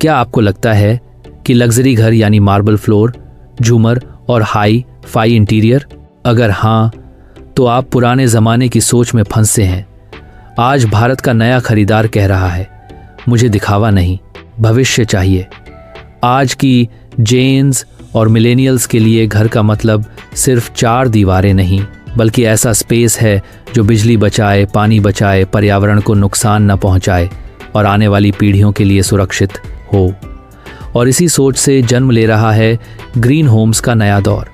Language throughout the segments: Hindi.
क्या आपको लगता है कि लग्जरी घर यानी मार्बल फ्लोर, झूमर और हाई फाई इंटीरियर? अगर हाँ, तो आप पुराने ज़माने की सोच में फंसे हैं। आज भारत का नया खरीदार कह रहा है, मुझे दिखावा नहीं, भविष्य चाहिए। आज की जेन्स और मिलेनियल्स के लिए घर का मतलब सिर्फ 4 दीवारें नहीं, बल्कि ऐसा स्पेस है जो बिजली बचाए, पानी बचाए, पर्यावरण को नुकसान न पहुंचाए और आने वाली पीढ़ियों के लिए सुरक्षित हो। और इसी सोच से जन्म ले रहा है ग्रीन होम्स का नया दौर।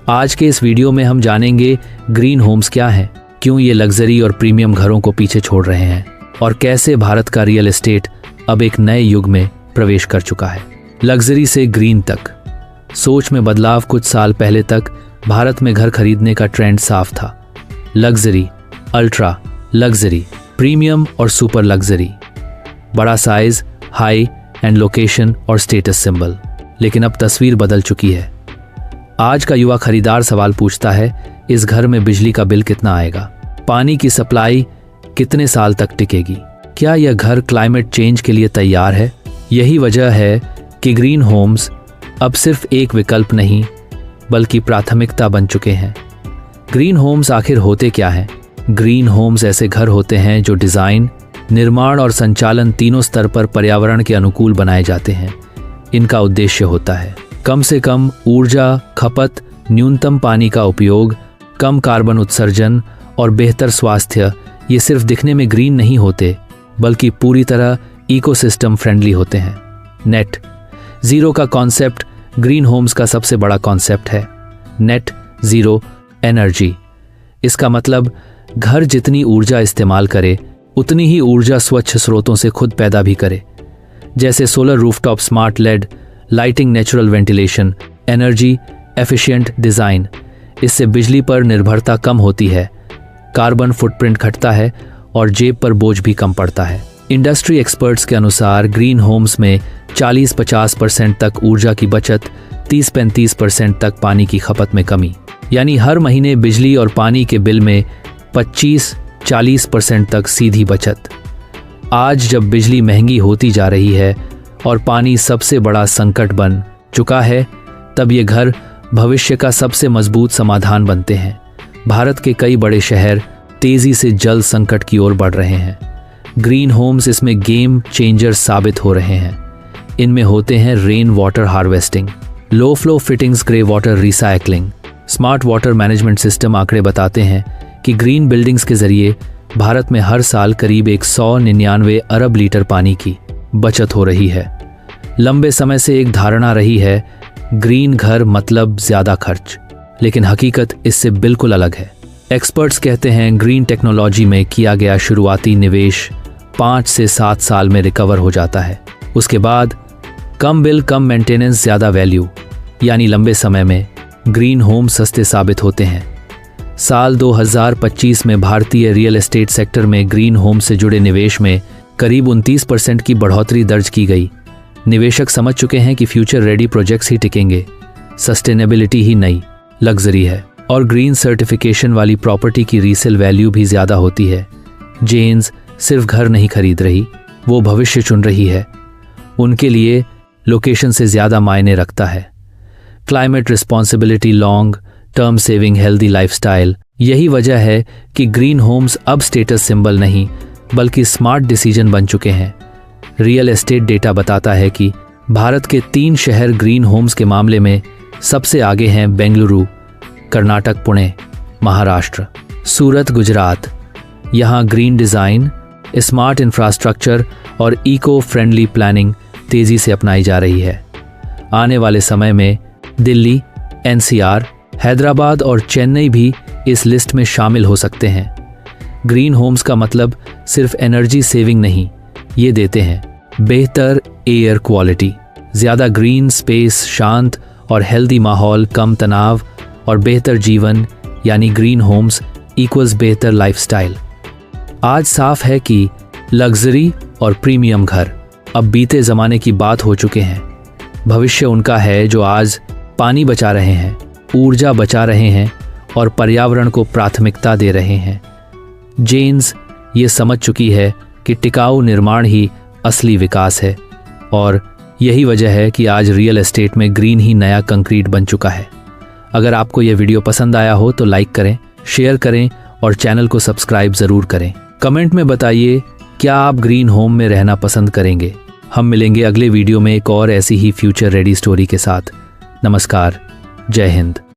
आज के इस वीडियो में हम जानेंगे ग्रीन होम्स क्या हैं, क्यों ये लग्जरी और प्रीमियम घरों को पीछे छोड़ रहे हैं और कैसे भारत का रियल एस्टेट अब एक नए युग में प्रवेश कर चुका है। लग्जरी से ग्रीन तक सोच में बदलाव। कुछ साल पहले तक भारत में घर खरीदने का ट्रेंड साफ था। लग्जरी, अल्ट्रा लग्जरी, प्रीमियम और सुपर लग्जरी, बड़ा साइज, हाई एंड लोकेशन और स्टेटस सिंबल। लेकिन अब तस्वीर बदल चुकी है। आज का युवा खरीदार सवाल पूछता है, इस घर में बिजली का बिल कितना आएगा? पानी की सप्लाई कितने साल तक टिकेगी? क्या यह घर क्लाइमेट चेंज के लिए तैयार है? यही वजह है कि ग्रीन होम्स अब सिर्फ एक विकल्प नहीं, बल्कि प्राथमिकता बन चुके हैं। ग्रीन होम्स आखिर होते क्या हैं? ग्रीन होम्स ऐसे घर होते हैं जो डिज़ाइन, निर्माण और संचालन तीनों स्तर पर पर्यावरण के अनुकूल बनाए जाते हैं। इनका उद्देश्य होता है कम से कम ऊर्जा खपत, न्यूनतम पानी का उपयोग, कम कार्बन उत्सर्जन और बेहतर स्वास्थ्य। ये सिर्फ दिखने में ग्रीन नहीं होते, बल्कि पूरी तरह इकोसिस्टम फ्रेंडली होते हैं। नेट ज़ीरो का कॉन्सेप्ट ग्रीन होम्स का सबसे बड़ा कॉन्सेप्ट है। Net zero energy. इसका मतलब घर जितनी ऊर्जा इस्तेमाल करे, उतनी ही ऊर्जा स्वच्छ स्रोतों से खुद पैदा भी करे, जैसे solar rooftop, smart LED lighting, natural ventilation, energy efficient design. इससे बिजली पर निर्भरता कम होती है, कार्बन फुटप्रिंट घटता है और जेब पर बोझ भी कम पड़ता है। इंडस्ट्री एक्सपर्ट्स के अनुसार ग्रीन होम्स में 40-50% तक ऊर्जा की बचत, 30-35% तक पानी की खपत में कमी, यानी हर महीने बिजली और पानी के बिल में 25-40% तक सीधी बचत। आज जब बिजली महंगी होती जा रही है और पानी सबसे बड़ा संकट बन चुका है, तब ये घर भविष्य का सबसे मजबूत समाधान बनते हैं। भारत के कई बड़े शहर तेजी से जल संकट की ओर बढ़ रहे हैं। ग्रीन होम्स इसमें गेम चेंजर साबित हो रहे हैं। इनमें होते हैं rain water harvesting, low flow fittings, grey water recycling, smart water management system. आंकड़े बताते हैं कि ग्रीन बिल्डिंग्स के जरिए भारत में हर साल करीब 199 अरब लीटर पानी की बचत हो रही है। लंबे समय से एक धारणा रही है, ग्रीन घर मतलब ज्यादा खर्च, लेकिन हकीकत इससे बिल्कुल अलग है। एक्सपर्ट्स कहते हैं ग्रीन टेक्नोलॉजी में किया गया शुरुआती निवेश 5 से 7 साल में रिकवर हो जाता है। उसके बाद कम बिल, कम मेंटेनेंस, ज्यादा वैल्यू, यानी लंबे समय में ग्रीन होम सस्ते साबित होते हैं। साल 2025 में भारतीय रियल एस्टेट सेक्टर में ग्रीन होम से जुड़े निवेश में करीब 29% की बढ़ोतरी दर्ज की गई। निवेशक समझ चुके हैं कि फ्यूचर रेडी प्रोजेक्ट्स ही टिकेंगे, सस्टेनेबिलिटी ही नई लग्जरी है। और ग्रीन सर्टिफिकेशन वाली प्रॉपर्टी की रीसेल वैल्यू भी ज्यादा होती है। जेन्स सिर्फ घर नहीं खरीद रही, वो भविष्य चुन रही है। उनके लिए लोकेशन से ज्यादा मायने रखता है। Climate responsibility, long term saving, healthy lifestyle. यही वजह है कि ग्रीन होम्स अब स्टेटस सिंबल नहीं, बल्कि स्मार्ट डिसीजन बन चुके हैं। रियल एस्टेट डेटा बताता है कि भारत के 3 शहर ग्रीन होम्स के मामले में सबसे आगे हैं। बेंगलुरु कर्नाटक, पुणे महाराष्ट्र, सूरत गुजरात। यहाँ ग्रीन डिज़ाइन, स्मार्ट इंफ्रास्ट्रक्चर और इको फ्रेंडली प्लानिंग तेज़ी से अपनाई जा रही है। आने वाले समय में दिल्ली, एनसीआर, हैदराबाद और चेन्नई भी इस लिस्ट में शामिल हो सकते हैं। ग्रीन होम्स का मतलब सिर्फ एनर्जी सेविंग नहीं, ये देते हैं बेहतर एयर क्वालिटी, ज़्यादा ग्रीन स्पेस, शांत और हेल्दी माहौल, कम तनाव और बेहतर जीवन, यानी ग्रीन होम्स इक्वल्स बेहतर लाइफस्टाइल। आज साफ है कि लग्जरी और प्रीमियम घर अब बीते ज़माने की बात हो चुके हैं। भविष्य उनका है जो आज पानी बचा रहे हैं, ऊर्जा बचा रहे हैं और पर्यावरण को प्राथमिकता दे रहे हैं। जेन्स ये समझ चुकी है कि टिकाऊ निर्माण ही असली विकास है। और यही वजह है कि आज रियल एस्टेट में ग्रीन ही नया कंक्रीट बन चुका है। अगर आपको यह वीडियो पसंद आया हो तो लाइक करें, शेयर करें और चैनल को सब्सक्राइब ज़रूर करें। कमेंट में बताइए क्या आप ग्रीन होम में रहना पसंद करेंगे। हम मिलेंगे अगले वीडियो में एक और ऐसी ही फ्यूचर रेडी स्टोरी के साथ। नमस्कार, जय हिंद।